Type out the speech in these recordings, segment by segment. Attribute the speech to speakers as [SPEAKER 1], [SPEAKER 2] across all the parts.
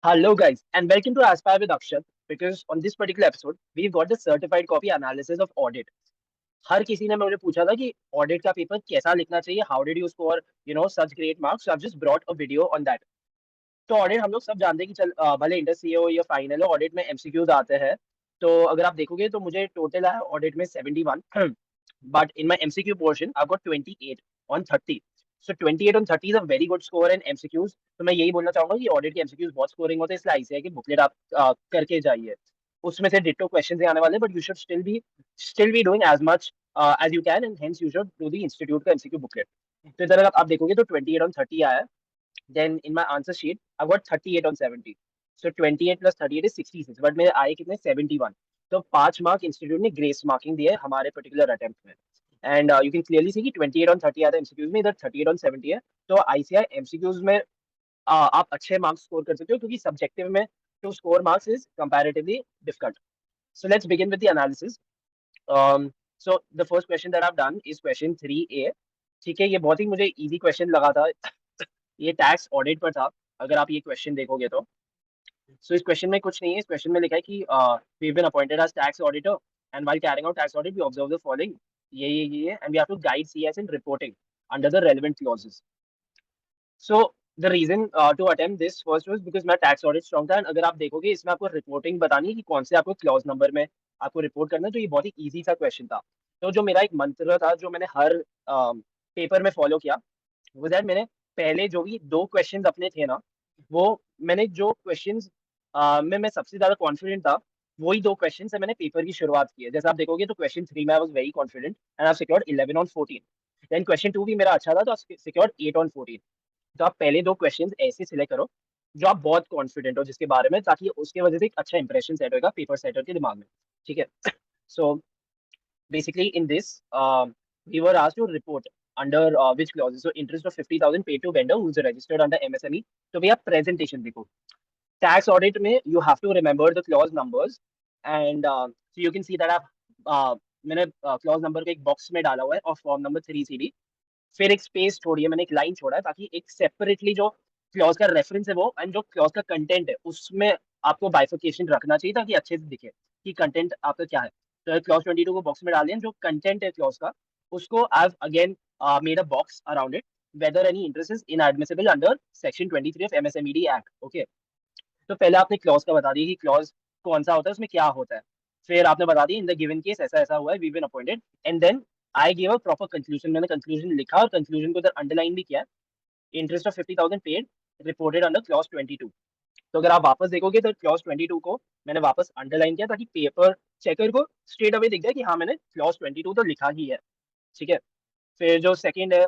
[SPEAKER 1] Hello, guys, and welcome to Aspire with Akshat. Because on this particular episode, we've got the certified copy analysis of audit. हर किसी ने मुझे पूछा था कि audit का paper कैसा लिखना चाहिए, how did you score such great marks, I have just brought a video on that. तो ऑडिट हम लोग सब जानते हैं कि चल भले इंडस्ट्री हो या फाइनल हो, ऑडिट में एमसीक्यूज आते हैं. तो अगर आप देखोगे तो मुझे टोटल आया ऑडिट में 71. But in my MCQ portion I got 28 on 30. So 28 on 30 is a very good score in MCQs. तो मैं यही बोलना चाहूंगा कि ऑडिट के एमसीक्यूज बहुत स्कोरिंग होते हैं, इसलिए आईसीएआई की बुकलेट आप करके जाइए. उसमें से डिट्टो क्वेश्चन आने वाले, but you should still be doing as much as you can, and hence you should do the institute का एमसीक्यू बुकलेट. तो इधर अगर आप देखोगे तो 28 ऑन 30 आया. Then in my answer sheet, I got 38 on 70. So 28 plus 38 is 66. But मेरे आए कितने 71. तो 5 मार्क इंस्टीट्यूट ने ग्रेस मार्किंग दिए हमारे पर्टिकुलर अटेम्प्ट में. एंड यू कैन क्लियरली सी कि 28 ऑन 30 आता है एमसीक्यूज में, इधर 38 ऑन 70 है. तो आईसीआई एमसीक्यूज में आप अच्छे मार्क्स स्कोर कर सकते हो, क्योंकि सब्जेक्टिव में to score marks is comparatively difficult. So let's begin with the analysis. So the first question that I have done is question 3A. ठीक है, ये बहुत ही मुझे इजी क्वेश्चन लगा था. ये टैक्स ऑडिट पर था. अगर आप ये क्वेश्चन देखोगे तो इस क्वेश्चन में कुछ नहीं है. इस क्वेश्चन में लिखा है कि we have been appointed as tax auditor, and while carrying out tax audit we observe the following. ये and we have to guide CS in reporting under the relevant clauses. So the reason to attempt this first was because मैं tax audit strong था. And अगर आप देखोगे इसमें आपको reporting बतानी है कि कौन से आपको क्लॉज नंबर में आपको रिपोर्ट करना है. तो ये बहुत ही ईजी सा क्वेश्चन था. तो जो मेरा एक मंत्र था जो मैंने हर पेपर में फॉलो किया, वो दैट मैंने पहले जो भी दो क्वेश्चंस अपने थे ना, वो मैंने जो क्वेश्चंस में मैं सबसे ज्यादा कॉन्फिडेंट था, वही दो क्वेश्चन से मैंने पेपर की शुरुआत की है. जैसे आप देखोगे तो क्वेश्चन 3 में I was very confident and I secured 11 on 14. Then question 2 भी मेरा अच्छा था, तो आई सिक्योर्ड 8 ऑन 14. तो आप पहले दो क्वेश्चंस ऐसे सिलेक्ट करो जो आप बहुत कॉन्फिडेंट हो जिसके बारे में, ताकि उसके वजह से एक अच्छा इंप्रेशन सेट होगा पेपर सेटर के दिमाग में. ठीक है. सो basically in this we were asked to report under which clauses. So interest of 50,000 paid to vendor who is registered under MSME. So we have presentation देखो. Tax audit में you have to remember the clause numbers, and so you can see that आप मैंने clause number को एक box में डाला हुआ है और फॉर्म नंबर 3CD. फिर एक स्पेस छोड़ी है, मैंने एक लाइन छोड़ा है ताकि एक सेपरेटली जो क्लॉज का रेफरेंस है वो एंड जो क्लॉज का कंटेंट है उसमें आपको बाइफिकेशन रखना चाहिए ताकि अच्छे से दिखे कि कंटेंट आपका क्या है. तो क्लॉज 22 को बॉक्स में डाल दिया. जो कंटेंट है क्लॉज का, उसको I again made a box around it. Whether any interest is inadmissible under section 23 of MSMED act. Okay. तो पहले आपने क्लॉज का बता दिया कि क्लॉज कौन सा होता है, उसमें क्या होता है. फिर आपने बता दिया इन द गिवन केस ऐसा ऐसा हुआ है, we been appointed. And then I give a proper conclusion. मैंने कंक्लूजन लिखा और कंक्लूजन को इधर अंडरलाइन भी किया. Interest of 50,000 paid reported under clause 22. तो अगर आप वापस देखोगे तो क्लॉज 22 को मैंने वापस अंडरलाइन किया ताकि पेपर चेकर को स्ट्रेट अवे दिख जाए कि हाँ मैंने क्लॉज 22 तो लिखा ही है. ठीक है. फिर जो सेकंड है,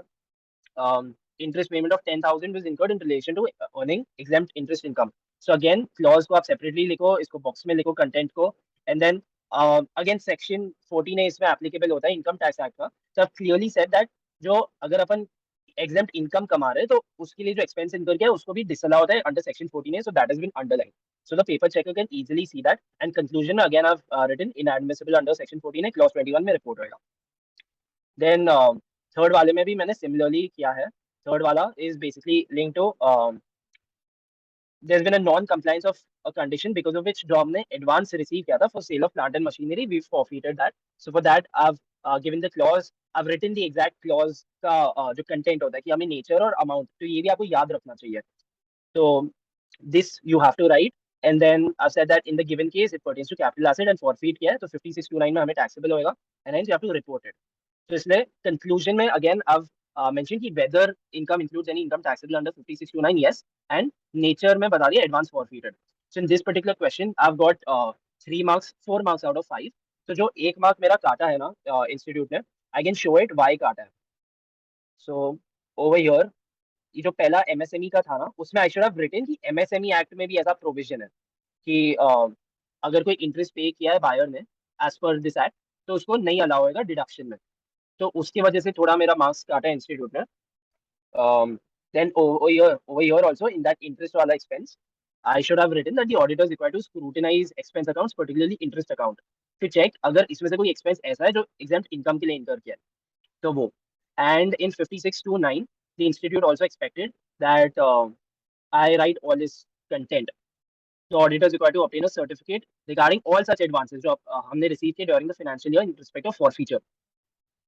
[SPEAKER 1] interest payment of 10,000 was incurred in relation to earning exempt interest income. So again clause को आप separately लिखो, इसको बॉक्स में लिखो कंटेंट को. एंड देन अगेन सेक्शन 14 है, इसमें एप्लीकेबल होता है इनकम टैक्स एक्ट का. तो आप क्लियरली सेड दैट जो अगर अपन एग्जेम्प्ट इनकम कमा रहे हैं तो उसके लिए जो एक्सपेंस इनकर किया है उसको भी डिसअलाउ होता है अंडर सेक्शन 14 है. So that has been underline. So the paper checker can easily see that. And conclusion again I've written inadmissible under section 14 है, clause 21 में रिपोर्ट होएगा. देन थर्ड वाले में भी मैंने सिमिलरली किया है. थर्ड वाला is basically link to there's been a non-compliance of a condition because of which job ने advance receive किया था for sale of plant and machinery. We've forfeited that. So for that I've given the clause. I've written the exact clause का जो content होता है कि हमें nature और amount, तो ये भी आपको याद रखना चाहिए. So this you have to write. And then I've said that in the given case it pertains to capital asset and forfeit किया है तो 5629 में हमें taxable होएगा, and hence you have to report it. तो इसलिए कंक्लूजन में again अब मेंशन कि whether income includes any income taxable under 5629, yes. And nature में बता दिया advance forfeited. So in this particular question I have got 3 marks 4 marks out of 5. तो जो एक मार्क मेरा काटा है ना इंस्टीट्यूट ने, I can show it why काटा है. सो ओवर हियर ये जो पहला एमएसएमई का था ना, उसमें आई शुड हैव रिटन कि एमएसएमई एक्ट में भी ऐसा प्रोविजन है कि अगर कोई इंटरेस्ट पे किया है बायर ने एज पर दिस एक्ट, तो उसको नहीं अलाउ होएगा डिडक्शन में. तो उसकी वजह से थोड़ा मेरा मार्क्स काटा इंस्टीट्यूट ने. Then over here also in that interest wala expense, I should have written that the auditor is required to scrutinize expense accounts, particularly interest account, to check अगर इसमें से कोई expense ऐसा है जो exempt income के लिए incur किया है तो वो. And in 5629 the institute also expected that I write all this content. the auditor is required to obtain a certificate regarding all such advances जो हमने रिसीव किए during the financial year in respect of forfeiture.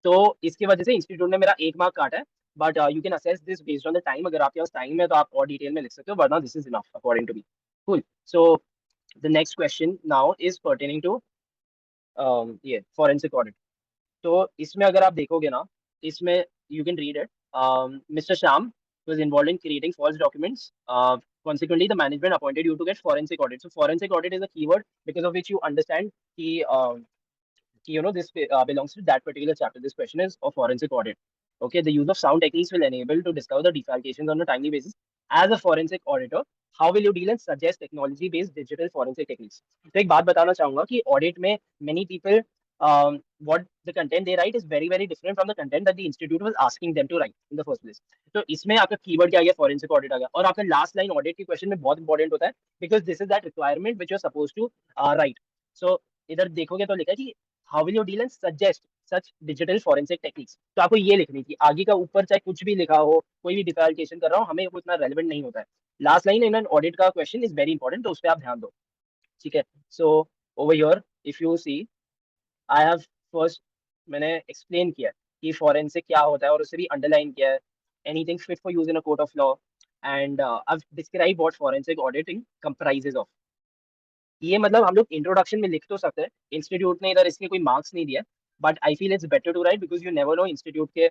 [SPEAKER 1] तो इसकी वजह से institute ने मेरा 1 mark काटा है, but you can assess this based on the time. अगर आपके पास टाइम है तो आप और डिटेल में लिख सकते हो, वरना this is enough according to me. Cool. So the next question now is pertaining to ये फॉरेंसिक ऑडिट. तो इसमें अगर आप देखोगे ना, इसमें you can read it. Mister Shyam was involved in creating false documents. Consequently, the management appointed you to get forensic audit. So, forensic audit is a keyword because of which you understand this belongs to that particular chapter. This question is of forensic audit. Okay, the use of sound techniques will enable to discover the defalcations on a timely basis. As a forensic auditor, how will you deal and suggest technology based digital forensic techniques? तो एक बात बताना चाहूंगा कि audit में many people what the content they write is very very different from the content that the institute was asking them to write in the first place. तो इसमें आपका कीवर्ड क्या आ गया, फॉरेंसिक ऑडिट आ गया, और आपका लास्ट लाइन ऑडिट के question में बहुत इंपॉर्टेंट होता है, because this is that requirement which you are supposed to write. So इधर देखोगे तो लिखा है कि how will you deal and suggest such digital forensic techniques. तो आपको ये लिखनी थी. आगे का ऊपर चाहे कुछ भी लिखा हो, कोई भी डिफाल्केशन कर रहा हो, हमें वो इतना रेलेवेंट नहीं होता है. Last line in an audit का क्वेश्चन इज वेरी इंपॉर्टेंट, तो उस पर आप ध्यान दो. ठीक है. So over here if you see, I have first मैंने एक्सप्लेन किया कि फॉरेंसिक क्या होता है, और उसे भी अंडरलाइन किया है. Anything fit for use in a court of law, and I describe what forensic auditing comprises of. ये मतलब हम लोग इंट्रोडक्शन में लिख तो सकते हैं, इंस्टीट्यूट ने इधर इसके कोई मार्क्स नहीं दिया, but I feel it's better to write because you never know institute के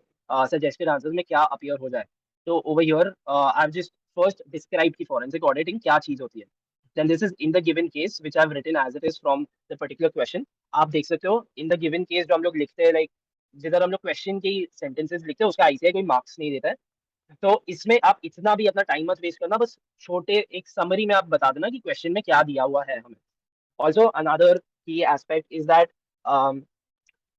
[SPEAKER 1] सजेस्टेड आंसर्स में क्या अपीयर हो जाए. तो over here I have just first describe की फॉरेंसिक ऑडिटिंग क्या चीज होती है. Then this is in the given case which I have written as it is from the particular question. आप देख सकते हो इन द गिवन केस जो हम लोग लिखते हैं, लाइक जिधर हम लोग क्वेश्चन के सेंटेंसेस लिखते हैं, उसका आईसीआई कोई मार्क्स नहीं देता है. तो इसमें आप इतना भी अपना टाइम मत वेस्ट करना, बस छोटे एक समरी में आप बता देना कि क्वेश्चन में क्या दिया हुआ है हमें. Also, another key aspect is that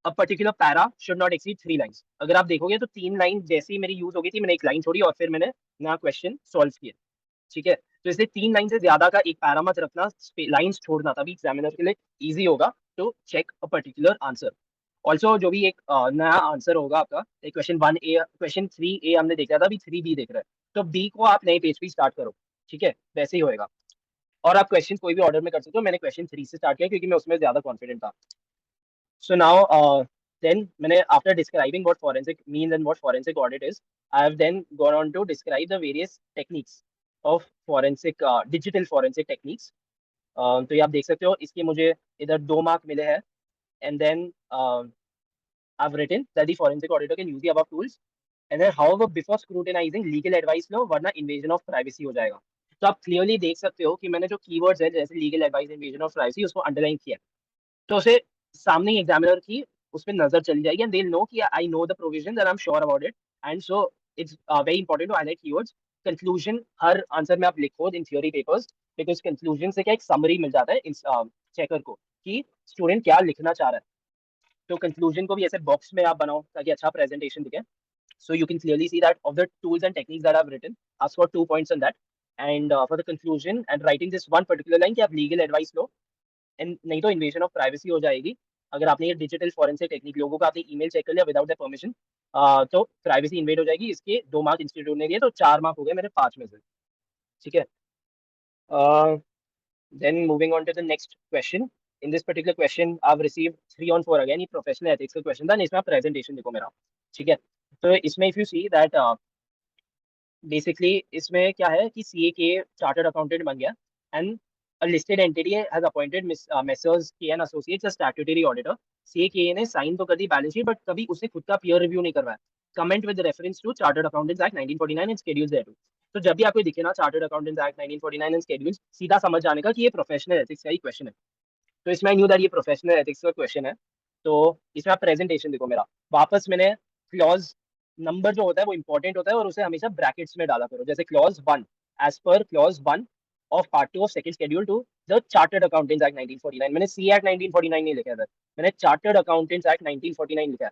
[SPEAKER 1] a particular para should not exceed 3 lines. अगर आप देखोगे तो 3 लाइन जैसी मेरी यूज हो गई थी, मैंने एक लाइन छोड़ी और फिर मैंने नया क्वेश्चन सॉल्व किया. ठीक है. तो इसलिए 3 लाइन से ज्यादा का एक पैरा मत रखना, लाइंस छोड़ना, तभी एग्जामिनर के लिए इजी होगा to check a particular answer. Also जो भी एक नया आंसर होगा आपका, क्वेश्चन 1A क्वेश्चन 3A हमने देखा था, अभी 3B देख रहे हैं, तो बी को आप नए पेज पे स्टार्ट करो. ठीक है, वैसे ही होएगा. और आप क्वेश्चन कोई भी ऑर्डर में कर सकते हो. मैंने क्वेश्चन 3 से स्टार्ट किया क्योंकि मैं उसमें ज्यादा कॉन्फिडेंट था. सो नाउ देन मैंने after describing what forensic means and what forensic audit is, I have then gone on to describe the various techniques of forensic digital forensic techniques. तो ये आप देख सकते हो, इसके मुझे इधर 2 मार्क मिले हैं. And then I've written that the forensic auditor can use the above tools, and then however before scrutinizing legal advice लो, वरना invasion of privacy हो जाएगा. तो आप क्लियरली देख सकते हो कि मैंने जो कीवर्ड्स है जैसे legal advice, invasion of privacy, उसको अंडरलाइन किया. तो उसे सामने एग्जामिनर की उस पर नजर चली जाएगी, एंड दे नो कि I know the provision and I am sure about it. And so it's very important to highlight keywords. Conclusion हर आंसर में आप लिखो in theory papers, because conclusion से क्या एक समरी मिल जाता है इन चेकर को कि स्टूडेंट क्या लिखना चाह रहा है. तो कंक्लूजन को भी ऐसे बॉक्स में आप बनाओ ताकि अच्छा प्रेजेंटेशन दिखे. So you can clearly see that of the tools and techniques that I've written, I've scored 2 points on that. And for the conclusion and writing this one particular line कि आप legal advice low, and नहीं तो invasion of privacy हो जाएगी. अगर आपने ये digital forensic technique लोगों का आपने ईमेल चेक कर लिया विदाउट द परमिशन, तो प्राइवेसी इन्वेड हो जाएगी. इसके 2 मार्क इंस्टीट्यूट ने दिए, तो 4 मार्क हो गए मेरे 5 में से. ठीक है. Then moving on to the next question. In this particular question, I've received 3 on 4 again. ये प्रोफेशनल एथिक्स का क्वेश्चन था. इसमें आप प्रेजेंटेशन देखो मेरा. ठीक है. तो इसमें if you see that basically इसमें क्या है कि सीए के चार्टर्ड अकाउंटेंट बन गया, and a listed entity has appointed Messrs. K and Associates as statutory auditor. CAA ने साइन तो कर दी बैलेंस शीट, बट कभी उसने खुद का पीयर रिव्यू नहीं करवाया. Comment with reference to chartered accountants act 1949 and schedules thereto. तो जब भी आपको दिखे ना chartered accountants act 1949 and schedules, सीधा समझ जाने का कि ये प्रोफेशनल एथिक्स का ही क्वेश्चन है. तो इसमें आई न्यू दैट ये प्रोफेशनल एथिक्स का क्वेश्चन है. तो इसमें आप प्रेजेंटेशन देखो मेरा. वापस मैंने क्लॉज नंबर जो होता है वो इंपॉर्टेंट होता है, और उसे हमेशा ब्रैकेट्स में डाला करो. जैसे clause 1, as per clause 1 of part 2 of second schedule to the chartered accountants act 1949. मैंने सी एक्ट 1949 नहीं लिखा है, मैंने चार्टर्ड अकाउंटेंट्स एक्ट 1949 लिखा है.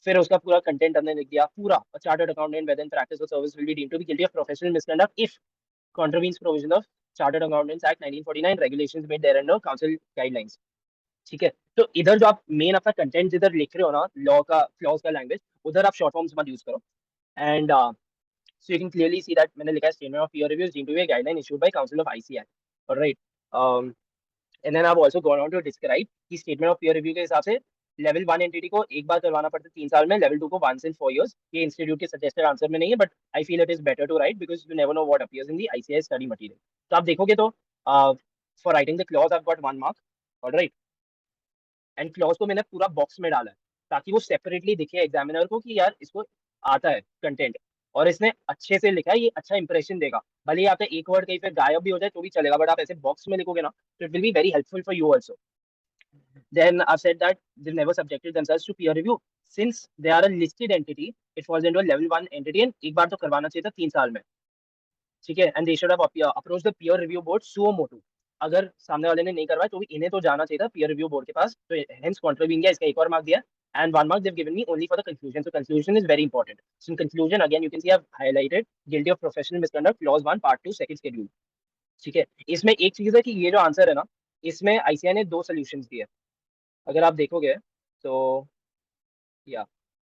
[SPEAKER 1] फिर उसका पूरा कंटेंट हमने लिख दिया पूरा. Chartered accountant whether in practice और service will be deemed to be guilty of professional misconduct if contravenes provision of Chartered Accountants Act 1949 regulations made thereunder council guidelines. ठीक है. तो इधर जो आप मेन अपना कंटेंट जिधर लिख रहे हो ना, लॉ का क्लॉज का लैंग्वेज, उधर आप शॉर्ट फॉर्म्स मत यूज करो. And so you can clearly see that मैंने लिखा है statement of peer reviews deemed to be a guideline issued by council of ICAI. Right. And then आप also gone on to describe कि statement of peer review के हिसाब से level 1 entity को एक बार करवाना पड़ता है 3 साल में, लेवल 2 को 1 in 4 years। ये इंस्टीट्यूट के सजेस्टेड आंसर में नहीं है, but I feel it is better to write because you never know what appears in the ICAI study material. तो आप देखोगे तो for writing the clause I got 1 mark। Alright. And clause को मैंने पूरा बॉक्स में डाला है ताकि वो सेपरेटली दिखे एग्जामिनर को कि यार इसको आता है कंटेंट, और इसने अच्छे से लिखा है, ये अच्छा इंप्रेशन देगा। भले ही आपका एक वर्ड कहीं पे गायब भी हो जाए तो भी चलेगा, बट आप ऐसे बॉक्स में लिखोगे ना तो it will be very helpful for you also. Then I've said that they've never subjected themselves to peer review. Since they are a listed entity, it falls into a level 1 entity, and एक बार तो करवाना चाहिए था 3 साल में। ठीक है। And they should have approach the peer review board suo motu. अगर सामने वाले ने नहीं करवाया तो भी इन्हें तो जाना चाहिए था पीयर रिव्यू बोर्ड के पास, तो हेंस कॉन्ट्री गया, इसका एक और मार्क दिया। And 1 mark they've given me only for the conclusion. So conclusion is very important. So in conclusion, again, you can see I've highlighted guilty of professional misconduct, clause 1, part 2, second schedule। ठीक है। इसमें एक चीज है कि ये जो answer है ना, इसमें आईसीआई ने 2 सॉल्यूशंस दिए। अगर आप देखोगे तो या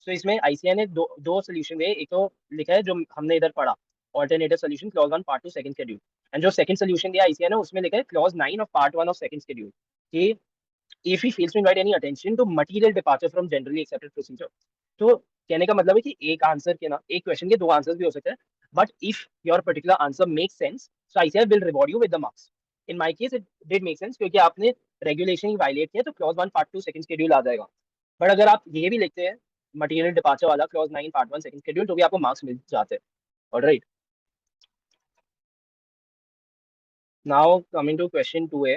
[SPEAKER 1] सो इसमें आईसीआई ने दो सोल्यूशन दिए। एक तो लिखा है जो हमने इधर पढ़ा, alternative solution clause 1 part 2 second schedule. And जो सेकंड सोल्यूशन दिया आईसीआई ने उसमें लिखा है clause 9 of part 1 of second schedule कि if he fails to invite any attention to material departure from generally accepted procedure. तो कहने का मतलब है कि एक आंसर के ना, एक क्वेश्चन के 2 आंसर्स भी हो सकते हैं, but if your particular answer make sense so ICAI will reward you with the marks. In my case it did make sense क्योंकि आपने रेगुलेशन ही वायलेट किया, तो क्लॉज 1 पार्ट 2 सेकंड शेड्यूल आ जाएगा। बट अगर आप ये भी लिखते हैं मटेरियल डिपार्चर वाला क्लॉज 9 पार्ट 1 सेकंड शेड्यूल, तो भी आपको मार्क्स मिल जाते हैं। Alright. Now coming to question 2A।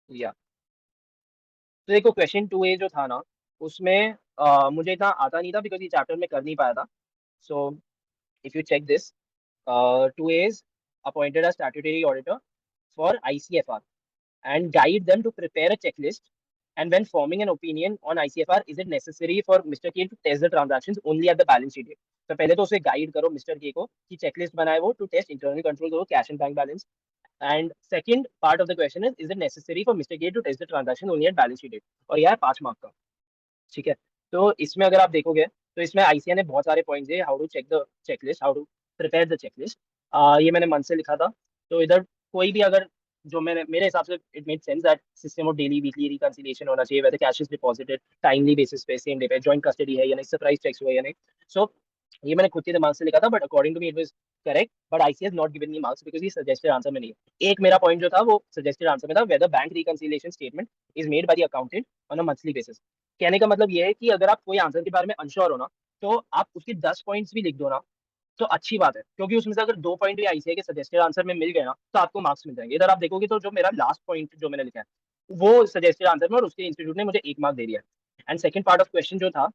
[SPEAKER 1] या तो देखो क्वेश्चन 2A जो था ना, उसमें मुझे इतना आता नहीं था बिकॉज ये चैप्टर में कर नहीं पाया था। So if you check this, 2A is appointed as statutory auditor for ICFR and guide them to prepare a checklist. And when forming an opinion on ICFR, is it necessary for Mr. K to test the transactions only at the balance sheet date? तो पहले तो उसे guide करो mister के को कि checklist बनाए वो टू टेस्ट इंटरनल कंट्रोल हो cash and bank balance. And second part of the question is it necessary for Mister K to test the transaction only at balance sheet date, और यह है 5 mark का। ठीक है। तो इसमें अगर आप देखोगे तो इसमें आईसीआई ने बहुत सारे पॉइंट्स दिए, how to check the checklist, how to prepare the checklist. ये मैंने मन से लिखा था। तो इधर कोई भी अगर जो मैंने मेरे हिसाब से it made sense that system of daily weekly reconciliation होना चाहिए, whether cash is deposited timely basis पे, सेम डे पे, जॉइंट कस्टडी है या नहीं, सरप्राइज चेक्स हुए या नहीं। सो ये मैंने खुद के दिमाग से लिखा था, but according to me it was correct, but ICAI has not given me marks because ये सजेस्टेड आंसर में नहीं है। एक मेरा पॉइंट जो था वो सजेस्टेड आंसर में था, whether bank reconciliation statement is made by the accountant on a monthly basis. कहने का मतलब ये है कि अगर आप कोई आंसर के बारे में अनश्योर हो ना, तो आप उसके 10 पॉइंट्स भी लिख दो ना, तो अच्छी बात है, क्योंकि उसमें से अगर 2 पॉइंट भी आईसीआई के सजेस्टेड आंसर में मिल गए ना तो आपको मार्क्स मिल जाएंगे। इधर आप देखोगे तो जो मेरा लास्ट पॉइंट जो मैंने लिखा है वो सजेस्टेड आंसर में, और उसके इंस्टीट्यूट ने मुझे 1 मार्क दे दिया। And second part of question जो था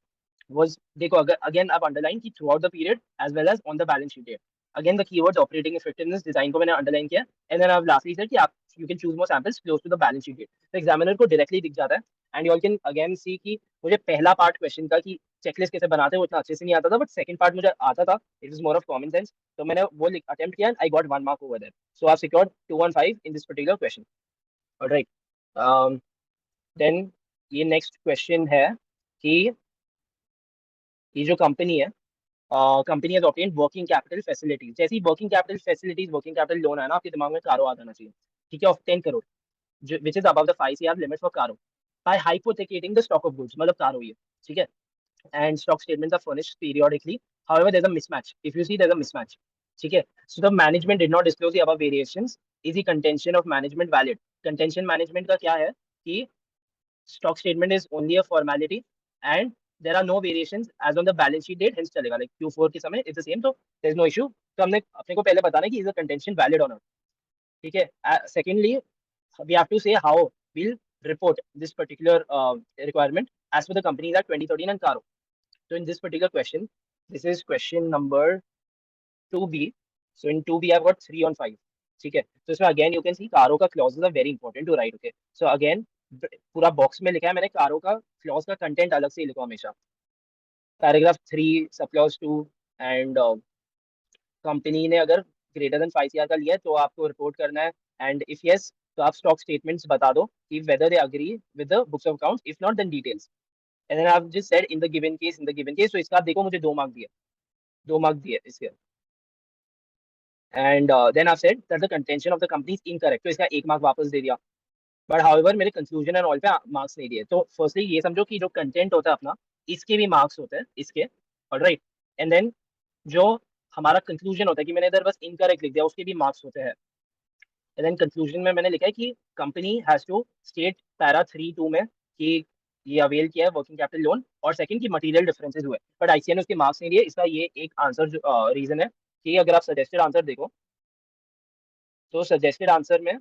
[SPEAKER 1] was देखो अगर अगेन आप अंडरलाइन की throughout the period as well as on the balance sheet date. Again the keywords operating effectiveness design को मैंने अंडरलाइन किया। And then I have lastly said कि आप you can choose more samples close to the balance sheet date, तो examiner को directly दिख जाता है। And you all can again सी कि मुझे पहला पार्ट क्वेश्चन का कि चेकलिस्ट कैसे बनाते हैं वो इतना अच्छे से नहीं आता था, बट सेकंड पार्ट मुझे आता था, it is more of common sense. तो मैंने वो अटेम्प्ट किया and I got 1 mark over there. So I secured 215 in this particular question. Alright. Then ये नेक्स्ट क्वेश्चन है कि ये जो कंपनी है, company has obtained working capital facilities. जैसी working capital facilities, working capital loan है ना, आपके दिमाग में कारो आ जाना चाहिए। ठीक है। Of 10 crore, which is above the 5 CR limit for CARO, by hypothecating the stock of goods, मतलब कारो ये। ठीक है। And stock statements are furnished periodically, however there is a mismatch, if you see there is a mismatch. ठीक है। So the management did not disclose the above variations, is the contention of management valid? Contention management का क्या है कि stock statement is only a formality and there are no variations as on the balance sheet date, hence चलेगा like Q4 के समय it's the same, so there is no issue। तो हमने अपने को पहले बताना है कि is the contention valid or not। ठीक है। Secondly, we have to say how we'll report this particular requirement as per the Companies Act 2013 and CARO। So in this particular question, this is question number 2B। So in 2B I've got 3 on 5। ठीक है। तो इसमें again you can see CARO का clauses are very important to write. Okay. So again पूरा box में लिखा है मैंने कारो का क्लॉज का कंटेंट अलग से ही लिखा हमेशा। Paragraph 3 sub clause 2, and company ने अगर ग्रेटर देन 5 CR का लिया है तो आपको रिपोर्ट करना है। एंड इफ यस तो आप स्टॉक स्टेटमेंट्स बता दो कि whether they agree with the books of accounts, if not then details. And then I have just said in the given case, in the given case. तो इसका आप देखो मुझे 2 मार्क दिए। 2 मार्क दिए इसके। एंड देन आप said that the contention of the company is incorrect, तो इसका 1 मार्क वापस दे दिया। बट हाउएवर मेरे कंक्लूजन एंड ऑल पे मार्क्स नहीं दिए। तो फर्स्टली ये समझो कि जो कंटेंट होता है अपना, इसके भी मार्क्स होते हैं इसके, ऑलराइट। एंड देन जो हमारा कंक्लूजन होता है कि मैंने इधर बस इनकरेक्ट लिख दिया, उसके भी मार्क्स होते हैं। एंड देन कंक्लूजन में मैंने लिखा है कि company has to state para 3(2) में कि ये अवेल किया है वर्किंग कैपिटल लोन, और सेकंड की मटेरियल डिफरेंसेस हुए, बट आईसीए ने उसके मार्क्स नहीं दिए। इसका ये एक आंसर रीजन है कि अगर आप सजेस्टेड आंसर देखो, तो सजेस्टेड आंसर में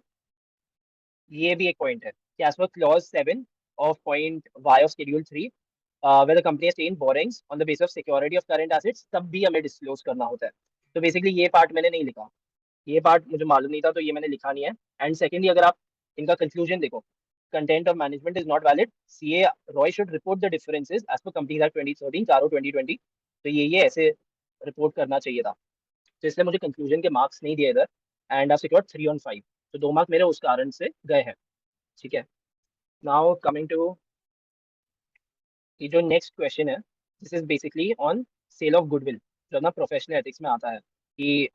[SPEAKER 1] ये भी एक पॉइंट है कि as per clause 7 of point Y of schedule 3, where the company has taken borrowings on the basis of security of current assets, तब भी हमें डिस्क्लोज करना होता है। तो बेसिकली ये पार्ट मैंने नहीं लिखा, ये पार्ट मुझे मालूम नहीं था, तो ये मैंने लिखा नहीं है। एंड सेकेंडली अगर आप इनका कंक्लूजन देखो, content of management is not valid, CA Roy should report the differences as per company act 2013 CARO 2020। तो ये ऐसे रिपोर्ट करना चाहिए था। तो इसलिए मुझे कंक्लूजन के मार्क्स नहीं दिए इधर। एंड आई सिक्योर्ड 3 on 5, तो 2 मार्क मेरे उस कारण से गए हैं। ठीक है, नाउ कमिंग टू ये जो नेक्स्ट क्वेश्चन है, this is basically on sale of goodwill, जो ना प्रोफेशनल एथिक्स में आता है कि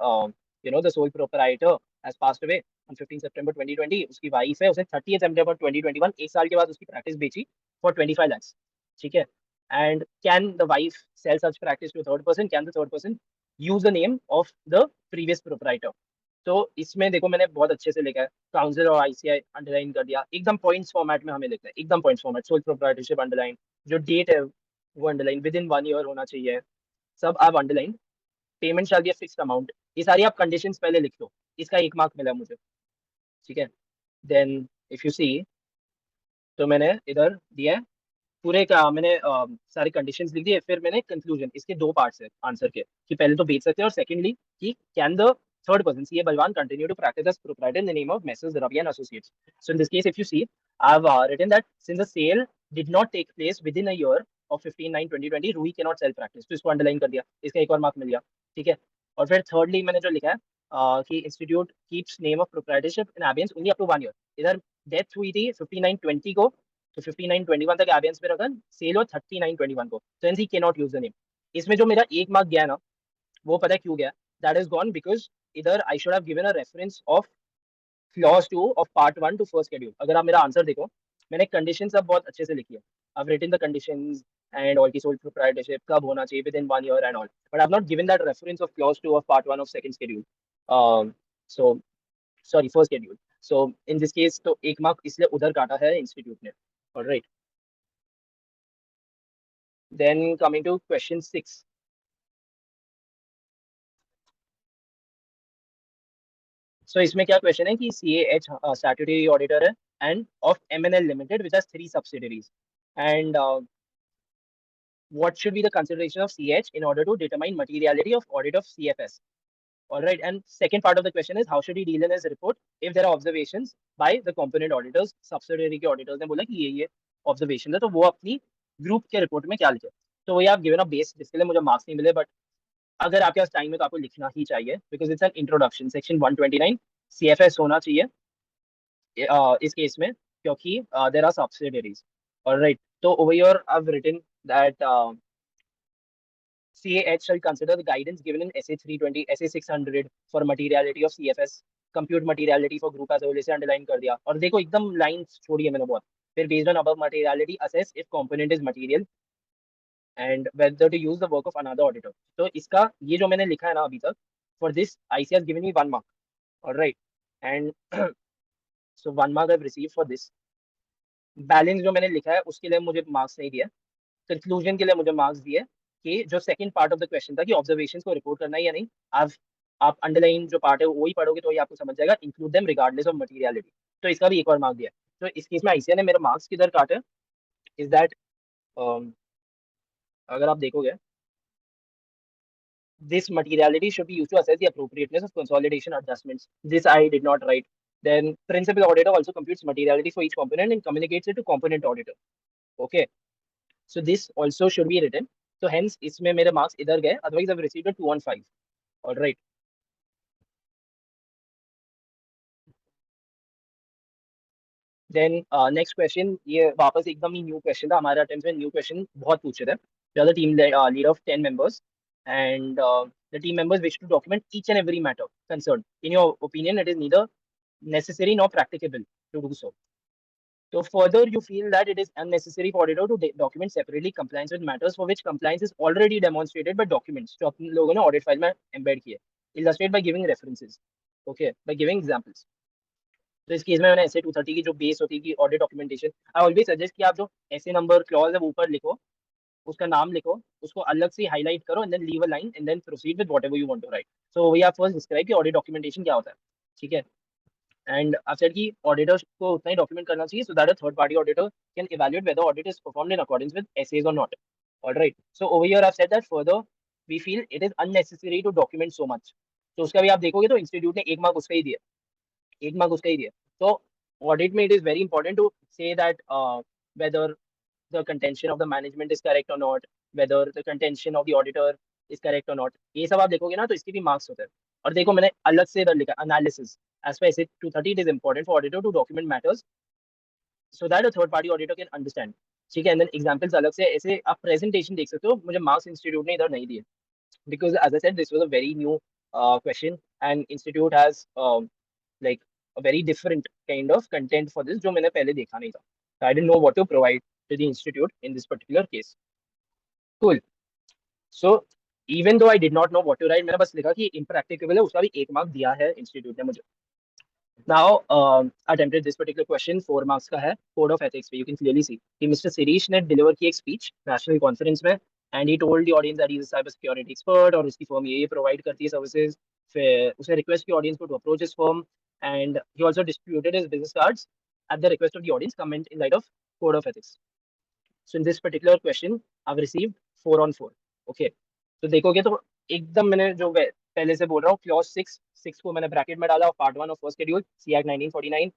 [SPEAKER 1] the sole proprietor has passed away on 15 सितंबर 2020। उसकी वाइफ है, उसने 30 सितंबर 2021, एक साल के बाद उसकी प्रैक्टिस बेची फॉर 25 lakhs। ठीक है, and can the wife sell such practice to third person, can the third person use the name of the previous proprietor. तो इसमें देखो मैंने बहुत अच्छे से लिखा है, काउंसिल और आईसीआई अंडरलाइन कर दिया, एकदम पॉइंट्स फॉर्मेट में हमें लिखना है, एकदम points format, sole proprietorship underline, जो डेट है वो अंडरलाइन, विद इन 1 year होना चाहिए, सब आप underline, payment shall be a fixed amount, ये सारी आप कंडीशंस पहले लिख लो। इसका 1 मार्क मिला मुझे। ठीक है, देन इफ यू सी, तो मैंने इधर दिया है पूरे का, मैंने सारे कंडीशंस लिख दिए, फिर मैंने कंक्लूजन, इसके 2 पार्ट्स है आंसर के, कि पहले तो बेच सकते हैं, और सेकंडली कि can the third person CA Balwan continue to practice as proprietor in the name of Messrs Ravi and associates. So in this case if you see, I have written that since the sale did not take place within a year of 15/9/2020, Ruhi cannot sell practice, तो इसको underline कर दिया, इसका 1 और mark मिल गया। ठीक है, और फिर थर्डली मैंने जो लिखा है कि institute keeps name of proprietorship in abeyance only up to 1 year। इधर डेथ हुई थी 59/20 को, तो 59/21 तक एबियंस में रखा, सेल और 39/21 को, तो he can not use the name. इसमें जो मेरा 1 मार्क गया ना, वो पता है क्यों गया? दैट इज गॉन बिकॉज इधर I should have given a reference of clause 2 of part 1 to first schedule. अगर आप मेरा आंसर देखो, मैंने कंडीशन सब बहुत अच्छे से लिखी है, I've written the conditions and all की sole proprietorship कब होना चाहिए within 1 year and all, but I've not given that reference of clause 2 of part 1 of second schedule, so sorry first schedule। so in this case तो 1 mark इसलिए उधर काटा है institute ने। Alright, then coming to question 6। सो इसमें क्या question है कि CAH स्टैट्यूटरी ऑडिटर है end of MNL limited which has 3 subsidiaries, and what should be the consideration of CH in order to determine materiality of audit of CFS? All right, and second part of the question is how should he deal in his report if there are observations by the component auditors? Subsidiary के auditors ने बोला कि ये observation है, तो वो अपनी group के रिपोर्ट में क्या लिखे, तो वही आप गिवन अ बेस, जिसके लिए मुझे मार्क्स नहीं मिले, बट अगर आपके पास टाइम है तो आपको लिखना ही चाहिए, because it's an introduction, section 129 CFS होना चाहिए इस केस में, क्योंकि देर आर सब्सिडरीज। ऑलराइट, तो over here I have written that CAH shall consider the guidance given in SA 320, SA 600 for materiality of CFS, compute materiality for group as a whole, इसे underline कर दिया, और देखो एकदम line छोड़ी है मैंने बहुत। फिर based on above materiality assess if component is material and whether to use the work of another auditor। तो इसका ये जो मैंने लिखा है ना अभी तक, for this ICAI has given me 1 mark। Alright, and so 1 mark I've received for this। Balance जो मैंने लिखा है उसके लिए मुझे मार्क्स नहीं दिया, कंक्लूजन के लिए मुझे मार्क्स दिए, कि जो second part of the question था कि ऑब्जर्वेशंस को रिपोर्ट करना है या नहीं, आप अंडरलाइन जो पार्ट है वो ही पढ़ोगे तो ये आपको समझ जाएगा, include them regardless of materiality. तो इसका भी 1 और मार्क दिया। तो इस केस में आईसीआई ने मेरे मार्क्स किधर काटे, इज दैट अगर आप देखोगे, this materiality should be used to assess the appropriateness of consolidation adjustments, this I did not write। Then principal auditor also computes materiality for each component and communicates it to component auditor। Okay, so this also should be written, so hence इसमें मेरे marks इधर गए, otherwise I've received a 2 on 5। all right, then next question, ये वापस एकदम ही new question था, हमारे attempt में न्यू क्वेश्चन बहुत पूछे थे। The other team lead of 10 members, and the team members wish to document each and every matter concerned. In your opinion, it is neither necessary nor practicable to do so. So further, you feel that it is unnecessary for auditor to document separately compliance with matters for which compliance is already demonstrated by documents जो अपन लोगों ने audit file में embed किए. Illustrate by giving references. Okay, by giving examples. तो इस case में मैंने ऐसे 230 की जो बेस होती है कि audit documentation, I always suggest कि आप जो ऐसे नंबर क्लॉज है वो ऊपर लिखो, उसका नाम लिखो, उसको अलग से हाईलाइट करो and then leave a line and then proceed with whatever you want to write. So we have first describe कि ऑडिट डॉक्यूमेंटेशन क्या होता है. ठीक है. एंड I've said कि ऑडिटर्स को उतना ही डॉक्यूमेंट करना चाहिए so that a third party auditor can evaluate whether audit is performed in accordance with essays or not. All right. So over here I've said that further we feel it is unnecessary to document so much. तो उसका भी आप देखोगे तो institute ने 1 mark उसका ही दिया, 1 mark उसका ही दिया. तो ऑडिट में it is very important to say that whether the contention of the management is correct or not, whether the contention of the auditor is correct or not. ये सब आप देखोगे ना तो इसके भी मार्क्स होते हैं. और देखो मैंने अलग से इधर लिखा analysis. As per essay 230, it is important for auditor to document matters so that a third party auditor can understand. ठीक है. एंड देन एग्जांपल्स अलग से ऐसे आप प्रेजेंटेशन देख सकते हो. मुझे मार्क्स इंस्टीट्यूट ने इधर नहीं दिए because as I said this was a very new question and institute has like a very different kind of content for this जो मैंने पहले देखा नहीं था. So I didn't know what to provide to the institute in this particular case. Cool. So even though I did not know what to write, मैंने बस लिखा कि impracticable है, उसका भी 1 मार्क दिया है इंस्टीट्यूट ने मुझे. Now, attempted this particular question, 4 marks का है, code of ethics पे. You can clearly see कि Mr. Sirish ने deliver की एक speech national conference में, and he told the audience that he is a cyber security expert और उसकी firm ये provide करती है services. फिर उसे request की audience को to approach his firm, and he also distributed his business cards at the request of the audience. Comment in light of code of ethics. So in this particular question, I've received 4 on 4. Okay. तो देखोगे तो एकदम मैंने जो पहले से बोल रहा हूँ क्लॉज 6 को मैंने ब्रैकेट में डाला, part 1 of first schedule C act 1949.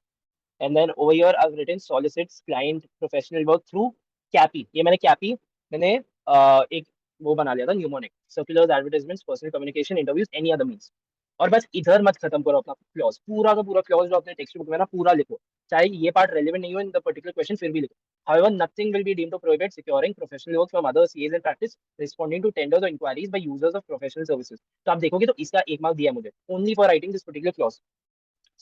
[SPEAKER 1] And then over here I have written solicits client professional work through CAPI. ये मैंने कैपी मैंने एक वो बना लिया था mnemonic, circulars, advertisements, personal communication, interviews, any other means. और बस इधर मत खत्म करो अपना क्लॉज, पूरा का पूरा क्लॉज जो अपने टेक्स्ट बुक में ना पूरा लिखो, चाहे ये पार्ट रेलेवेंट नहीं हो इन द पर्टिकुलर क्वेश्चन फिर भी लिखो. However, nothing will be deemed to prohibit securing professional work from other CAs in practice responding to tenders or inquiries by users of professional services. तो आप देखोगे तो इसका 1 मार्क दिया है मुझे only for writing this particular clause.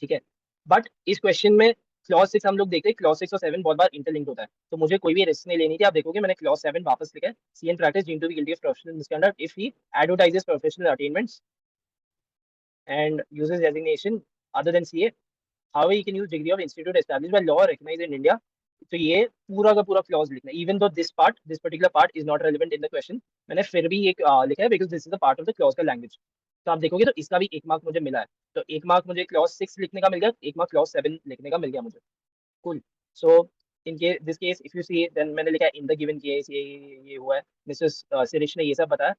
[SPEAKER 1] ठीक है. बट इस क्वेश्चन में क्लॉज 6 हम लोग देखते हैं, क्लॉज 6 और 7 बहुत बार इंटरलिंक्ड होता है, तो मुझे कोई भी रिस्क नहीं लेनी थी. आप देखोगे मैंने क्लॉज 7 वापस लिखा है, C in practice deemed to be guilty of professional misconduct if he advertises professional attainments and uses designation other than CA. However, he can use degree of institute established by law recognized in India. तो ये पूरा का पूरा clause लिखना है. Even though this particular part is not relevant in the question, मैंने फिर भी एक लिखा है because this is the part of the clause का लैंग्वेज. तो आप देखोगे तो इसका भी 1 मार्क मुझे मिला है. तो 1 मार्क मुझे क्लॉज 6 लिखने का मिल गया, 1 मार्क क्लॉज 7 लिखने का मिल गया मुझे. कुल. सो इन के this case if you see then मैंने लिखा इन द गिवन केस ये हुआ है, मिसेस सिरिश ने ये सब बताया.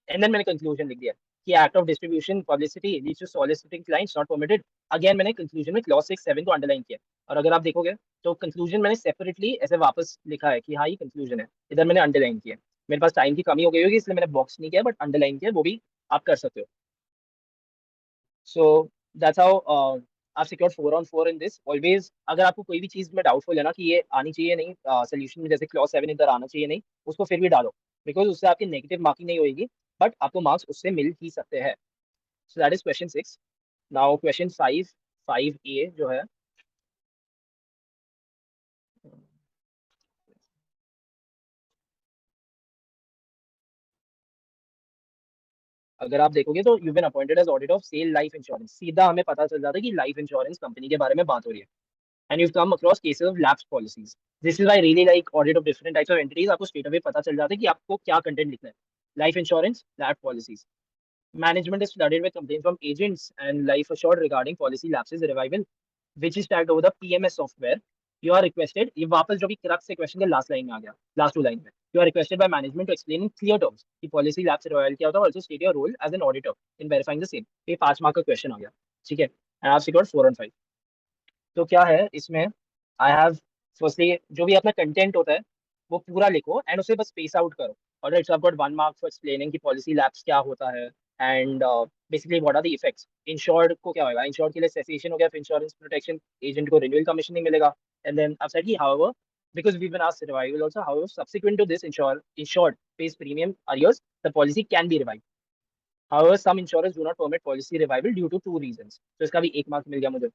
[SPEAKER 1] एंड देन मैंने कंक्लूजन लिख दिया कि act of distribution publicity leads to soliciting clients not permitted. Again मैंने कंक्लूजन में क्लॉज 6 7 को अंडरलाइन किया. और अगर आप देखोगे तो कंक्लूजन मैंने सेपरेटली ऐसे वापस लिखा है कि हाँ ये कंक्लूजन है, इधर मैंने अंडरलाइन किया. मेरे पास टाइम की कमी हो गई होगी इसलिए मैंने बॉक्स नहीं किया बट अंडरलाइन किया, वो भी आप कर सकते हो. सो दैट्स हाउ आप secure 4 on 4 in this. Always अगर आपको कोई भी चीज में डाउटफुल है ना कि ये आनी चाहिए नहीं सोल्यूशन में, जैसे क्लॉज 7 इधर आना चाहिए नहीं, उसको फिर भी डालो बिकॉज उससे आपकी नेगेटिव मार्किंग नहीं होगी बट आपको मार्क्स उससे मिल ही सकते हैं. So that is question 6. Now question 5A जो है, अगर आप देखोगे तो you been appointed as auditor of sell life insurance. सीधा हमें पता चल जाता है कि लाइफ इंश्योरेंस कंपनी के बारे में बात हो रही है. And you come across cases of lapse policies. This is I really like audit of different types of entities. आपको स्ट्रेट अवे पता चल जाता है कि आपको क्या कंटेंट लिखना है. Life insurance, lap policies. Management is flooded with complaints from agents and life assured regarding policy lapses revival, which is tagged over the PMS software. You are requested, ये वापस जो भी क्रक्स से क्वेश्चन के last line में आ गया, last 2 line में. You are requested by management to explain in clear terms कि policy lapse revival क्या होता है, also state your role as an auditor in verifying the same. ये 5 मार्क का क्वेश्चन आ गया. ठीक है. And I've secured 4 on 5. तो क्या है इसमें, आई हैव फर्स्टली जो भी अपना कंटेंट होता है वो पूरा लिखो एंड उसे बस स्पेस आउट करो. और it's got 1 mark for explaining कि पॉलिसी लैप्स क्या होता है and basically what are the effects. Insured को क्या होगा, इंश्योर्ड के लिए सेसेशन हो गया इंश्योरेंस प्रोटेक्शन, एजेंट को रिन्यूअल कमीशन नहीं मिलेगा. एंड देन आई सेड कि however because we've been asked survival also, however subsequent to this insured pays premium arrears, the policy can be revived. However, some insurers do not permit policy revival due to two reasons. तो इसका भी एक mark मिल गया मुझे.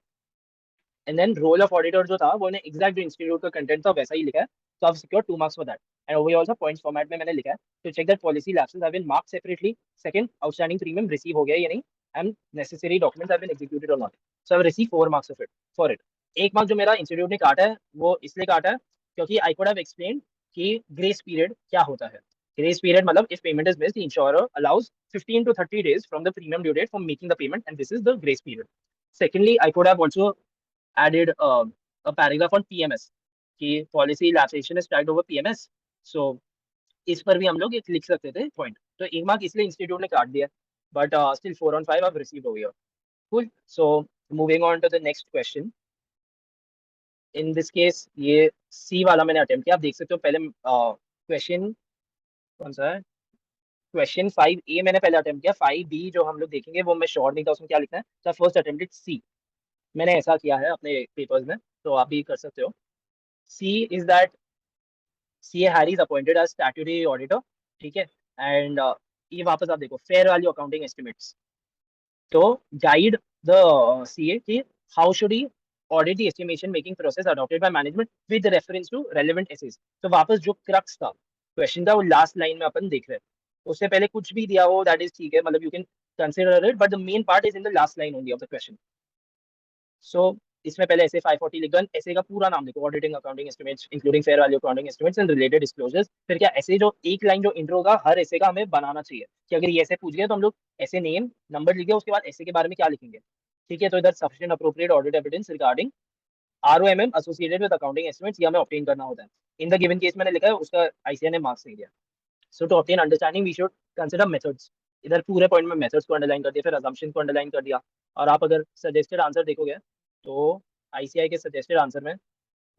[SPEAKER 1] And then role of auditor जो था वो ने एग्जैक्ट जो इंस्टीट्यूट का कंटेंट था वैसा ही लिखा है. तो आप secure 2 marks for that. And over also points format में मैंने लिखा है to check that policy lapses have been marked separately. Second, outstanding premium receive हो गया या नहीं, and necessary documents have been executed or not. So I have received 4 marks of it for it. एक mark जो मेरा institute ने काटा है वो इसलिए काटा है क्योंकि आई कुड हैव एक्सप्लेन कि ग्रेस पीरियड क्या होता है. ग्रेस पीरियड मतलब if payment is missed, the insurer allows 15 to 30 days from the premium due date for making the payment, and this is the grace period. Secondly, I could have also added a paragraph on PMS कि policy lapsation is tracked over PMS. So इस पर भी हम लोग एक लिख सकते थे पॉइंट. तो एक मार्क इसलिए इंस्टीट्यूट ने काट दिया. But still 4 on 5 I've received over here. Cool. So moving on to the next question. In this case ये C वाला मैंने अटेम्प्ट किया. आप देख सकते हो पहले क्वेश्चन कौन सा है, क्वेश्चन 5A मैंने पहले अटेम्प्ट किया. 5B जो हम लोग देखेंगे वो मैं श्योर नहीं था उसमें क्या लिखना है. तो फर्स्ट अटेम्प्टेड C. मैंने ऐसा किया है अपने पेपर्स में, तो आप भी कर सकते हो. C is that CA Harry is appointed as statutory auditor. ठीक है. एंड ये वापस आप देखो फेयर वैल्यू अकाउंटिंग एस्टिमेट्स. तो गाइड द सीए कि how should he audit the estimation making process adopted by management with reference to relevant SAs. तो वापस जो क्रक्स था क्वेश्चन था वो लास्ट लाइन में अपन देख रहे हैं. उससे पहले कुछ भी दिया हो दैट इज ठीक है, मतलब you can consider it, but the main part is in the last line only of the question. So इसमें पहले ऐसे 540 लिख दो. ऐसे का पूरा नाम लिखो, auditing accounting estimates including fair value accounting estimates and related disclosures. फिर क्या ऐसे जो एक लाइन जो इंट्रो होगा हर ऐसे का हमें बनाना चाहिए कि अगर ये ऐसे पूछ गए तो हम लोग ऐसे नेम नंबर लिखे, उसके बाद ऐसे के बारे में क्या लिखेंगे. ठीक है. तो इधर sufficient appropriate audit evidence regarding ROMM associated with accounting estimates ये हमें ऑब्टेन करना होता है. इन द गिवन केस मैंने लिखा है उसका आईसीआई ने मार्क्स नहीं दिया. So to obtain understanding we should consider methods. इधर पूरे पॉइंट में मेथड्स को अंडरलाइन कर दिया, फिर असम्पशंस को अंडरलाइन कर दिया. और आप अगर सजेस्टेड आंसर देखोगे तो आईसीआई के सजेस्टेड आंसर में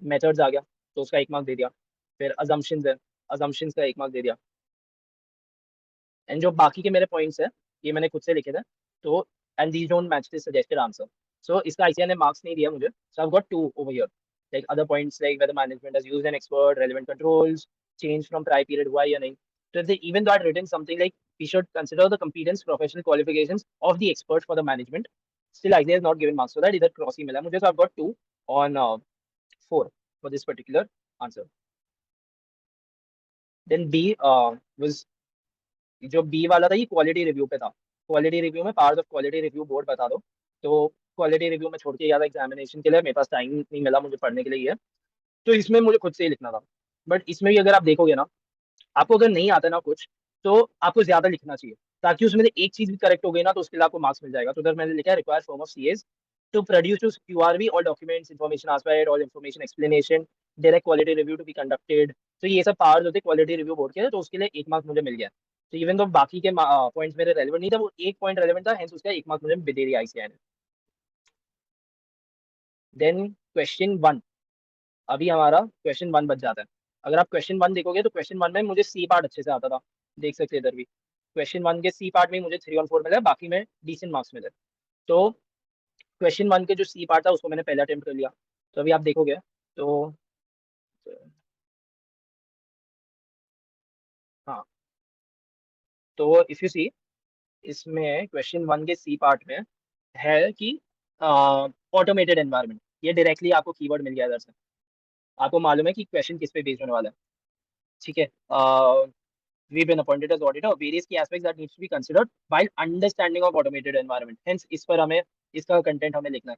[SPEAKER 1] मेथड्स आ गया तो उसका 1 मार्क दे दिया. फिर असम्पशंस है, असम्पशंस का 1 मार्क दे दिया. एंड जो बाकी के मेरे पॉइंट्स है ये मैंने खुद से लिखे थे. तो and these don't match the suggested answer. So इसका आईसीआई ने मार्क्स नहीं दिया मुझे. So I have got 2 over here. Like other points like whether management has used an expert, relevant controls, change from prior period हुआ या नहीं. तो even though I written something like we should consider the competence professional qualifications of the expert for the management. Still ICAI has not given marks for that. इधर cross ही मिला मुझे. So I have got 2 on 4 for this particular answer. Then B was जो B वाला था ये quality review पे था. Quality review में part of quality review board बता दो. तो क्वालिटी रिव्यू में छोड़ के याद एग्जामिनेशन के लिए मेरे पास टाइम नहीं मिला मुझे पढ़ने के लिए ये. तो इसमें मुझे खुद से ही लिखना था. बट इसमें भी अगर आप देखोगे ना, आपको अगर नहीं आता ना कुछ तो आपको ज्यादा लिखना चाहिए ताकि उसमें से एक चीज भी करेक्ट हो गई ना तो उसके लिए आपको मार्क्स मिल जाएगा. तो उधर मैंने लिखा है require form of CS to produce to QRV all documents, information aspect, all information explanation, direct quality review to be conducted. तो ये सब पार्ट होते क्वालिटी रिव्यू बोर्ड के, तो उसके लिए 1 मार्क मुझे मिल गया. तो इवन तो बाकी के पॉइंट्स मेरे रेलेवेंट नहीं था, वो एक पॉइंट रेलेवेंट था, हेंस उसका 1 मार्क मुझे दे दिया आईसीआई ने. Then question 1. अभी हमारा क्वेश्चन 1 बच जाता है. अगर आप क्वेश्चन 1 देखोगे तो क्वेश्चन 1 में मुझे सी पार्ट अच्छे से आता था. देख सकते हैं इधर भी क्वेश्चन 1 के सी पार्ट में मुझे 3 on 4 मिला, बाकी में डिसेंट मार्क्स मिले. तो क्वेश्चन 1 के जो सी पार्ट था उसको मैंने पहले अटेम्प्ट कर लिया. तो अभी आप देखोगे तो हाँ, तो इफ यू सी इसमें क्वेश्चन 1 के सी पार्ट में है कि ऑटोमेटेड एनवायरनमेंट. ये डायरेक्टली आपको कीवर्ड मिल गया इधर से. आपको मालूम है कि क्वेश्चन किस पे बेस्ड होने वाला है. ठीक है. we've been appointed as auditor. Various key aspects that needs to be considered while understanding of automated environment. Hence इस पर हमें इसका कंटेंट हमें लिखना है.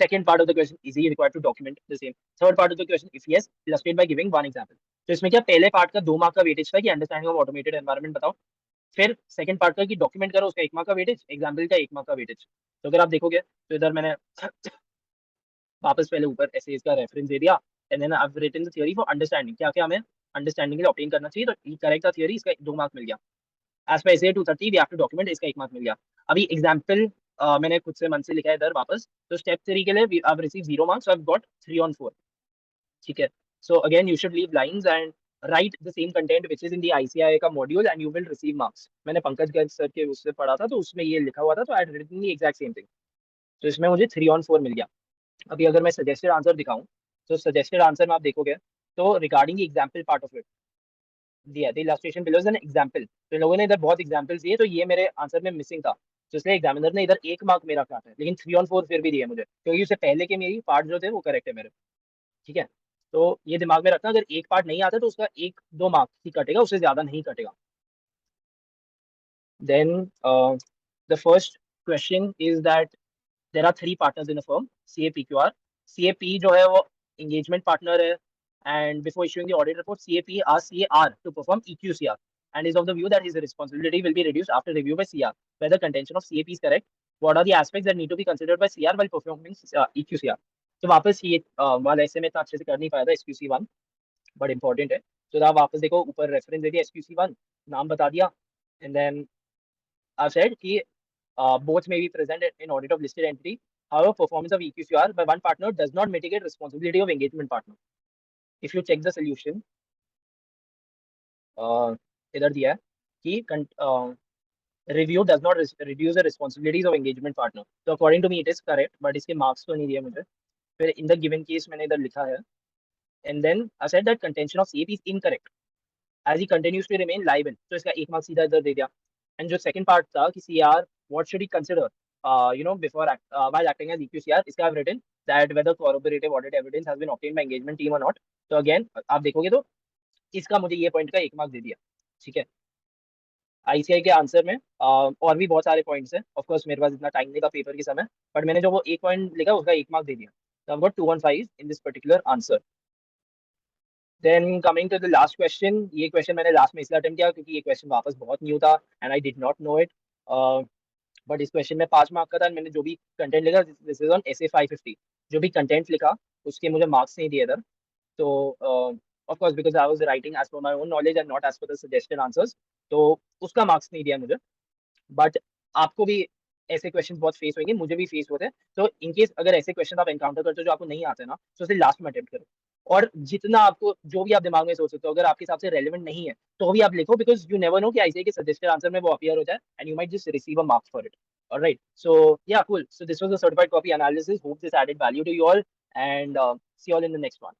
[SPEAKER 1] Second part of the question, is he required to document the same? Third part of the question, if yes, illustrate by giving one example. तो इसमें क्या पहले पार्ट का 2 मार्क का वेटेज था कि अंडरस्टैंडिंग ऑफ ऑटोमेटेड एनवायरनमेंट बताओ. फिर सेकंड पार्ट का कि डॉक्यूमेंट करो उसका 1 मार्क का वेटेज, एग्जाम्पल का 1 मार्क का वेटेज. तो अगर आप देखोगे तो इधर मैंने वापस पहले ऊपर ऐसे इसका रेफरेंस दे दिया. And then I have written the theory for understanding. क्या क्या हमें अंडरस्टैंडिंग के लिए ऑब्टेन करना चाहिए. तो करेक्ट था थ्योरी, इसका 2 मार्क मिल गया. As per SA 230 we have to document, इसका 1 मार्क मिल गया. अभी एग्जाम्पल मैंने खुद से मन से लिखा है इधर वापस. तो स्टेप 3 के लिए I have receive 0 marks. I have got 3 on 4. ठीक है. So again you should leave lines and write the same content which is in the ICAI का module and you will receive marks. मैंने Pankaj Garg sir के उससे पढ़ा था तो उसमें ये लिखा हुआ था, तो I had written the exact same thing. तो इसमें मुझे 3 on 4 मिल गया. अभी अगर मैं सजेस्टेड आंसर दिखाऊं तो सजेस्टेड आंसर में आप देखोगे तो regarding the example part of it दिया, the illustration below is an example. तो इन लोगों ने इधर बहुत एग्जांपल्स दिए, तो ये मेरे आंसर में मिसिंग था, तो इसलिए एग्जामिनर ने इधर 1 मार्क मेरा काटा है, लेकिन 3 और 4 फिर भी दिए मुझे, क्योंकि उससे पहले के मेरी पार्ट जो थे वो करेक्ट है मेरे। ठीक है, तो ये दिमाग में रखना, अगर एक पार्ट नहीं आता तो उसका 1-2 मार्क ही कटेगा, उससे ज्यादा नहीं कटेगा। Then the first question is that there are 3 partners in a firm, CAPQR. CAP जो है वो engagement partner है, and before issuing the audit report, CAP asks CAR to perform EQCR and is of the view that his responsibility will be reduced after review by CR. Whether contention of CAP is correct, what are the aspects that need to be considered by CR while performing EQCR? तो वापस ये वाला ऐसे में इतना अच्छे से कर नहीं पाया था SQC1, बट इंपॉर्टेंट है। तो आप वापस देखो, ऊपर रेफरेंस दे दिया SQC1, नाम बता दिया, एंड देन I've said कि both may be present in audit of listed entity. However, performance of EQCR by one partner does not mitigate responsibility of engagement partner. If you check the solution, इधर दिया है कि review does not reduce the responsibilities of engagement partner. So according to me, it is correct, but इसके marks तो नहीं दिए मुझे। फिर in the given case मैंने इधर लिखा है, and then I said that contention of CAP is incorrect as he continues to remain liable. तो इसका 1 मार्क सीधा इधर दे दिया। एंड जो सेकंड पार्ट था कि CR what should he consider before while acting as EQCR, इसका I've written that whether corroborative audit evidence has been obtained by engagement team or not. तो अगेन आप देखोगे तो इसका मुझे ये पॉइंट का 1 मार्क दे दिया। ठीक है, ICAI के आंसर में और भी बहुत सारे पॉइंट्स हैं, ऑफ कोर्स मेरे पास इतना टाइम नहीं था पेपर के समय, बट मैंने जो वो एक पॉइंट लिखा उसका 1 मार्क दे दिया। तो I've got 215 in this particular answer. Then coming to the last question, ये क्वेश्चन मैंने लास्ट में इसलिए अटेम्प्ट किया क्योंकि ये क्वेश्चन वापस बहुत न्यू था and I did not know it, but इस क्वेश्चन में 5 मार्क का था। मैंने जो भी कंटेंट लिखा, दिस इज ऑन SA 550, जो भी कंटेंट लिखा उसके मुझे मार्क्स नहीं दिए इधर। तो of course because I was writing as per my own knowledge and not as per the suggested answers, तो उसका मार्क्स नहीं दिया मुझे। बट आपको भी ऐसे क्वेश्चन बहुत फेस होंगे, मुझे भी फेस होते हैं, तो इनकेस अगर ऐसे क्वेश्चन आप एनकाउंटर करते हो जो आपको नहीं आते ना, तो उसे लास्ट में अटेम्प्ट करो। और जितना आपको जो भी आप दिमाग में सोच सकते हो, अगर आपके हिसाब से रेलेवेंट नहीं है तो भी आप लिखो, बिकॉज यू नेवर नो कि आईसीआई के सजेस्टेड आंसर में वो अपीयर हो जाए and you might just receive a marks for it. Alright, so yeah, cool. So this was the certified copy analysis. Hope this added value to you all, and see you all in the next one.